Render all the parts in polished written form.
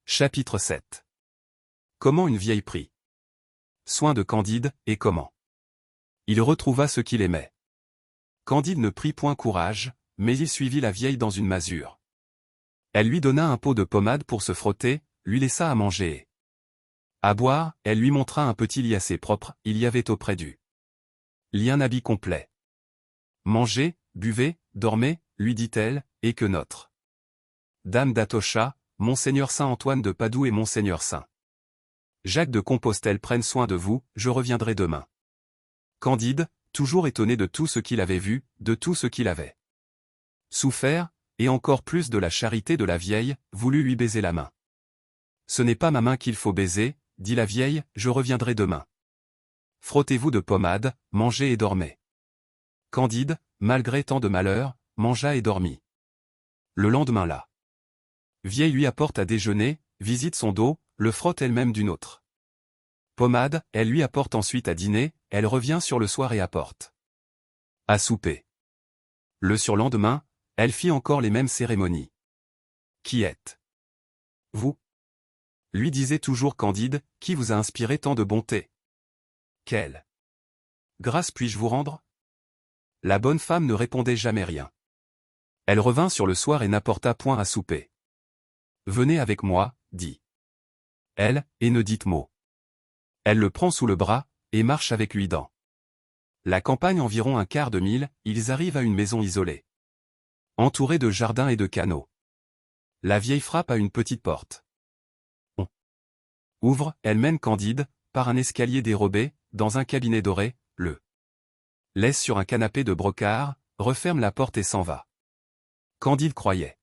Chapitre 7. Comment une vieille prit soin de Candide, et comment il retrouva ce qu'il aimait. Candide ne prit point courage, mais il suivit la vieille dans une masure. Elle lui donna un pot de pommade pour se frotter, lui laissa à manger et à boire, elle lui montra un petit lit assez propre, il y avait auprès du lit un habit complet. Mangez, buvez, dormez, lui dit-elle, et que notre Dame d'Atocha, Monseigneur Saint Antoine de Padoue et Monseigneur Saint Jacques de Compostelle prennent soin de vous, je reviendrai demain. Candide, toujours étonné de tout ce qu'il avait vu, de tout ce qu'il avait souffert, et encore plus de la charité de la vieille, voulut lui baiser la main. Ce n'est pas ma main qu'il faut baiser, dit la vieille, je reviendrai demain. Frottez-vous de pommade, mangez et dormez. Candide, malgré tant de malheur, mangea et dormit. Le lendemain la vieille lui apporte à déjeuner, visite son dos, le frotte elle-même d'une autre pommade, elle lui apporte ensuite à dîner, elle revient sur le soir et apporte à souper. Le surlendemain, elle fit encore les mêmes cérémonies. Qui êtes-vous ? Lui disait toujours Candide, qui vous a inspiré tant de bonté ? Quelle grâce puis-je vous rendre ? La bonne femme ne répondait jamais rien. Elle revint sur le soir et n'apporta point à souper. Venez avec moi, dit elle, et ne dites mot. Elle le prend sous le bras, et marche avec lui dans la campagne environ un quart de mille, ils arrivent à une maison isolée, entourée de jardins et de canaux. La vieille frappe à une petite porte. On ouvre, elle mène Candide, par un escalier dérobé, dans un cabinet doré, le laisse sur un canapé de brocart, referme la porte et s'en va. Candide croyait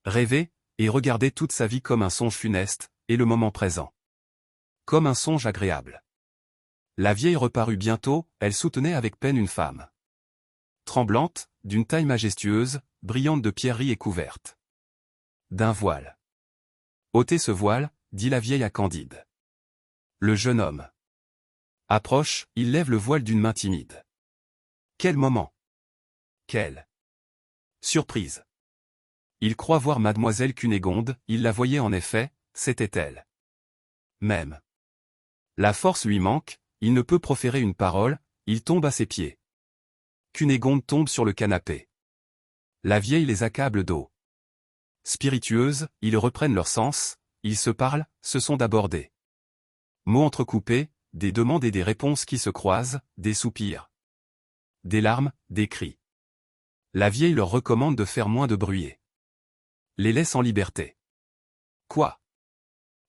rêver, et regardait toute sa vie comme un songe funeste, et le moment présent comme un songe agréable. La vieille reparut bientôt, elle soutenait avec peine une femme tremblante, d'une taille majestueuse, brillante de pierreries et couverte d'un voile. Ôtez ce voile, dit la vieille à Candide. Le jeune homme approche, il lève le voile d'une main timide. Quel moment! Quelle surprise! Il croit voir mademoiselle Cunégonde, il la voyait en effet, c'était elle. Même. La force lui manque, il ne peut proférer une parole, il tombe à ses pieds. Cunégonde tombe sur le canapé. La vieille les accable d'eau spiritueuse, ils reprennent leur sens, ils se parlent, ce sont d'abord des mots entrecoupés, des demandes et des réponses qui se croisent, des soupirs, des larmes, des cris. La vieille leur recommande de faire moins de bruit. Les laisse en liberté. Quoi ?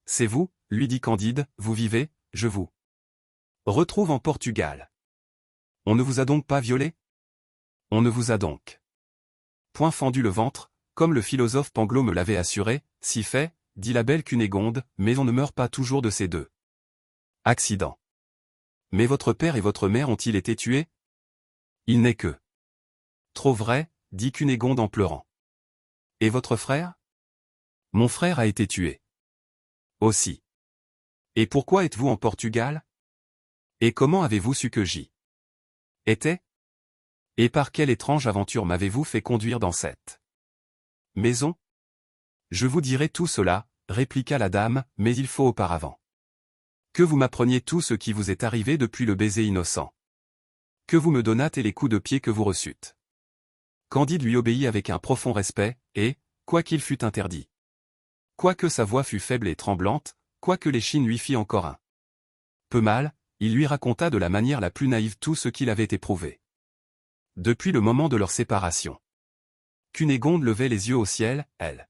C'est vous, lui dit Candide, vous vivez, je vous retrouve en Portugal. On ne vous a donc pas violé ? On ne vous a donc point fendu le ventre, comme le philosophe Pangloss me l'avait assuré, si fait, dit la belle Cunégonde, mais on ne meurt pas toujours de ces deux accidents. Mais votre père et votre mère ont-ils été tués ? Il n'est que trop vrai, dit Cunégonde en pleurant. Et votre frère ? Mon frère a été tué. Aussi. Et pourquoi êtes-vous en Portugal ? Et comment avez-vous su que j'y étais ? Et par quelle étrange aventure m'avez-vous fait conduire dans cette maison ? Je vous dirai tout cela, répliqua la dame, mais il faut auparavant que vous m'appreniez tout ce qui vous est arrivé depuis le baiser innocent que vous me donnâtes et les coups de pied que vous reçûtes. Candide lui obéit avec un profond respect, et, quoiqu'il fût interdit, quoique sa voix fût faible et tremblante, quoique l'échine lui fît encore un peu mal, il lui raconta de la manière la plus naïve tout ce qu'il avait éprouvé depuis le moment de leur séparation. Cunégonde levait les yeux au ciel, elle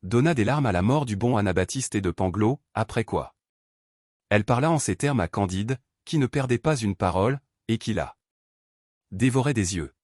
donna des larmes à la mort du bon Anabaptiste et de Pangloss, après quoi elle parla en ces termes à Candide, qui ne perdait pas une parole, et qui la dévorait des yeux.